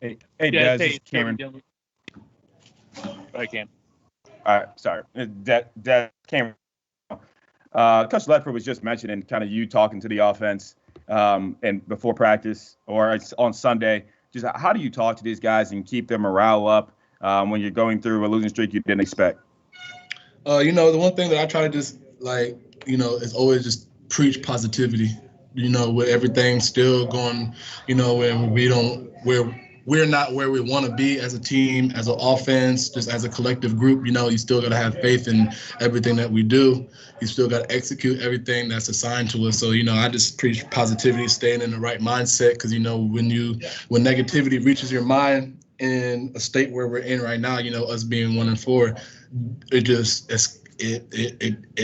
Hey, Yeah, Des, this hey, is it's Jody Cameron. Dillon. I can. All right, sorry. Cameron. Coach Ledford was just mentioning kind of you talking to the offense and before practice or on Sunday. Just how do you talk to these guys and keep their morale up when you're going through a losing streak you didn't expect? The one thing that I try to just is always just preach positivity. With everything still going, where we're not where we want to be as a team, as an offense, just as a collective group. You still got to have faith in everything that we do. You still got to execute everything that's assigned to us. So, I just preach positivity, staying in the right mindset, because, when negativity reaches your mind in a state where we're in right now, us being 1-4, it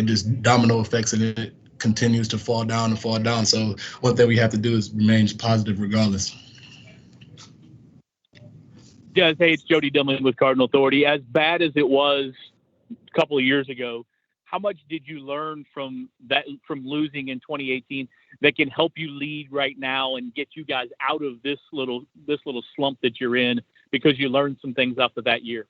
just domino effects, and it continues to fall down and fall down. So one thing we have to do is remain positive regardless. Yes, hey, it's Jody Dillon with Cardinal Authority. As bad as it was a couple of years ago, how much did you learn from losing in 2018 that can help you lead right now and get you guys out of this little slump that you're in, because you learned some things after that year?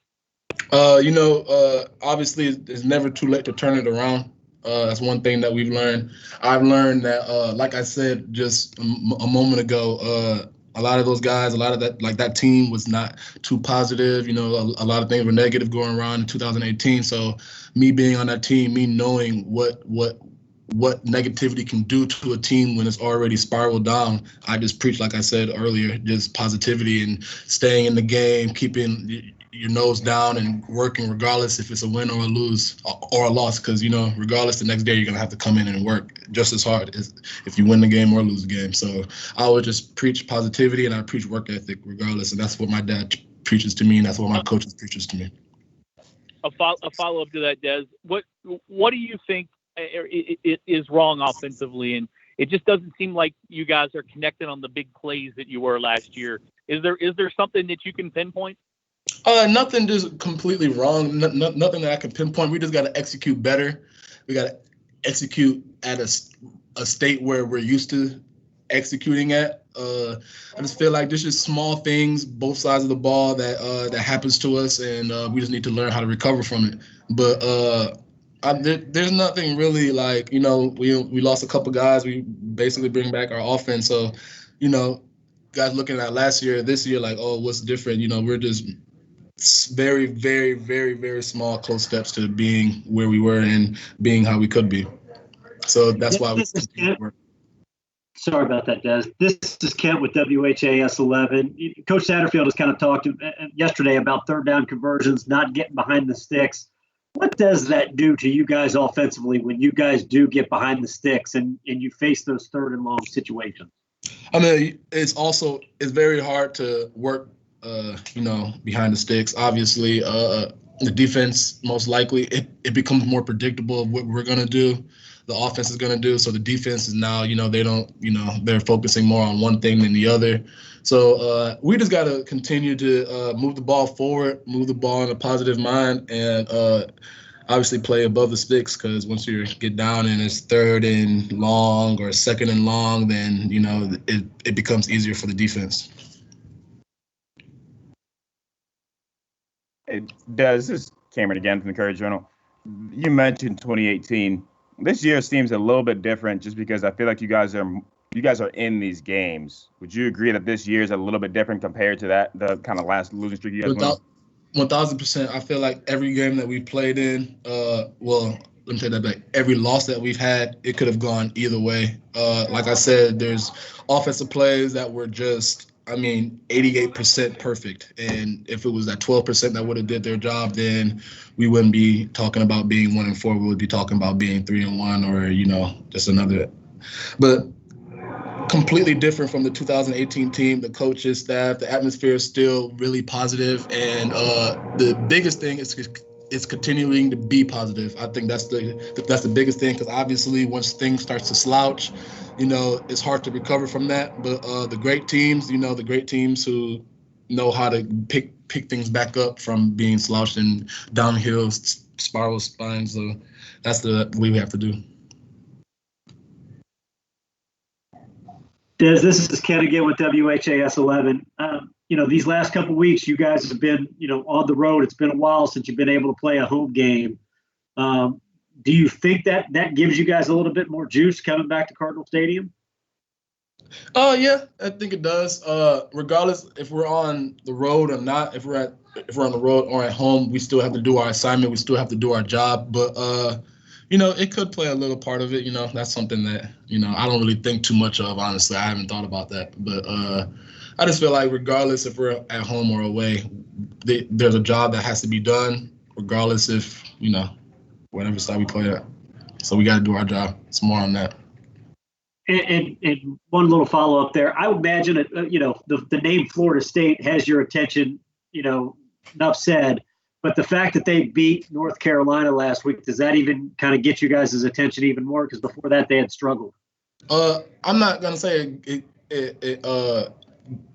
Obviously it's never too late to turn it around. That's one thing that we've learned. I've learned that, like I said just a moment ago, a lot of those guys, a lot of that team was not too positive. A lot of things were negative going around in 2018. So me being on that team, me knowing what negativity can do to a team when it's already spiraled down, I just preach, like I said earlier, just positivity and staying in the game, keeping your nose down and working regardless if it's a win or a lose or a loss, because regardless, the next day you're going to have to come in and work just as hard as if you win the game or lose the game. So I would just preach positivity, and I preach work ethic regardless, and that's what my dad preaches to me, and that's what my coaches preaches to me. A follow-up to that, Des, what do you think it is wrong offensively? And it just doesn't seem like you guys are connected on the big plays that you were last year. Is there something that you can pinpoint? Nothing just completely wrong. Nothing that I can pinpoint. We just got to execute better. We got to execute at a state where we're used to executing at. I just feel like there's just small things, both sides of the ball, that happens to us, and we just need to learn how to recover from it. But there's nothing really like, we lost a couple guys. We basically bring back our offense. So, guys looking at last year, this year, like, oh, what's different? We're just very, very, very, very small, close steps to being where we were and being how we could be. So that's why we continue to work. Sorry about that, Des. This is Kent with WHAS 11. Coach Satterfield has kind of talked yesterday about third down conversions, not getting behind the sticks. What does that do to you guys offensively when you guys do get behind the sticks and you face those third and long situations? I mean, it's very hard to work behind the sticks. Obviously, the defense, most likely, it becomes more predictable of what we're going to do, the offense is going to do. So the defense is now, they're focusing more on one thing than the other. So we just got to continue to move the ball forward, move the ball in a positive mind, and obviously play above the sticks, because once you get down and it's third and long or second and long, then, it becomes easier for the defense. Hey, Des, this is Cameron again from the Courier Journal. You mentioned 2018. This year seems a little bit different just because I feel like you guys are in these games. Would you agree that this year is a little bit different compared to the kind of last losing streak you guys won? 1,000%. I feel like every game that we played in, let me take that back. Every loss that we've had, it could have gone either way. Like I said, there's offensive plays that were just, 88% perfect. And if it was that 12% that would have did their job, then we wouldn't be talking about being 1-4. We would be talking about being 3-1 or, just another. But completely different from the 2018 team, the coaches, staff, the atmosphere is still really positive. And the biggest thing is continuing to be positive. I think that's the biggest thing, because obviously once things start to slouch, it's hard to recover from that. But the great teams, the great teams who know how to pick things back up from being slouched and downhill spiral spines. So that's the way we have to do. Des, this is Ken again with WHAS 11. these last couple of weeks, you guys have been, on the road. It's been a while since you've been able to play a home game. Do you think that gives you guys a little bit more juice coming back to Cardinal Stadium? Oh yeah, I think it does. Regardless if we're on the road or not, if we're on the road or at home, we still have to do our assignment. We still have to do our job. But it could play a little part of it. That's something that I don't really think too much of. Honestly, I haven't thought about that. But I just feel like regardless if we're at home or away, there's a job that has to be done. Regardless if whatever side we play at, so we got to do our job. It's more on that. And one little follow up there. I would imagine the name Florida State has your attention. Enough said. But the fact that they beat North Carolina last week, does that even kind of get you guys' attention even more? Because before that, they had struggled. I'm not gonna say it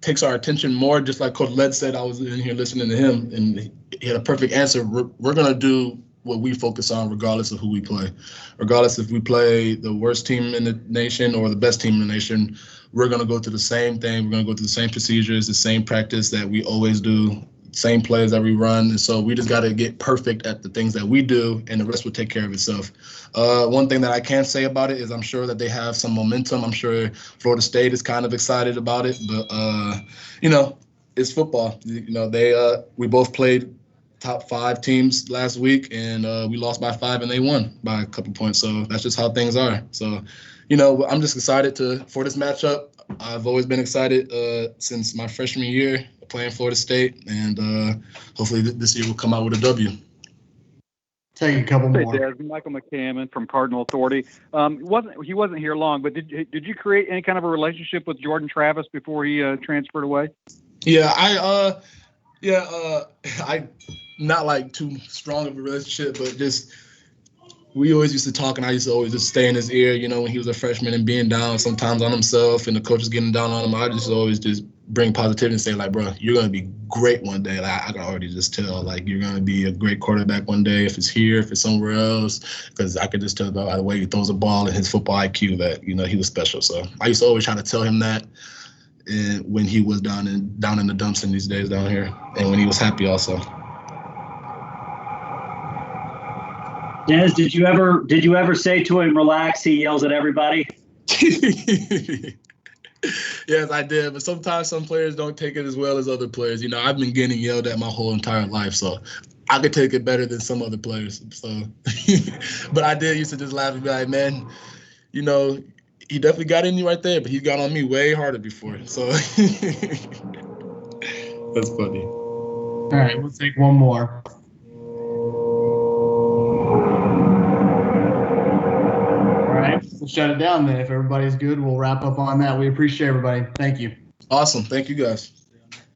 takes our attention more. Just like Coach Led said, I was in here listening to him, and he had a perfect answer. We're gonna do what we focus on, regardless of who we play. Regardless if we play the worst team in the nation or the best team in the nation, we're gonna go through the same thing. We're gonna go through the same procedures, the same practice that we always do, same plays that we run. And so we just got to get perfect at the things that we do, and the rest will take care of itself. One thing that I can say about it is I'm sure that they have some momentum. I'm sure Florida State is kind of excited about it, but it's football. We both played top 5 teams last week, and we lost by 5 and they won by a couple points. So that's just how things are. So, I'm just excited for this matchup. I've always been excited since my freshman year playing Florida State, and hopefully this year we'll come out with a W. Take a couple more. Hey, Michael McCammon from Cardinal Authority. He wasn't here long, but did you create any kind of a relationship with Jordan Travis before he transferred away? Yeah, I not like too strong of a relationship, but just we always used to talk, and I used to always just stay in his ear, when he was a freshman and being down sometimes on himself and the coach was getting down on him. I just always just bring positivity and say, like, bro, you're going to be great one day. Like, I can already just tell, like, you're going to be a great quarterback one day, if it's here, if it's somewhere else, because I could just tell by the way he throws the ball and his football IQ that, he was special. So I used to always try to tell him that when he was down in the dumps in these days down here, and when he was happy also. Des, did you ever say to him, relax, he yells at everybody? Yes, I did. But sometimes some players don't take it as well as other players. I've been getting yelled at my whole entire life, so I could take it better than some other players. So, but I did used to just laugh and be like, man, he definitely got in you right there, but he got on me way harder before. So that's funny. All right, we'll take one more. We'll shut it down then. If everybody's good, we'll wrap up on that. We appreciate everybody. Thank you. Awesome. Thank you, guys.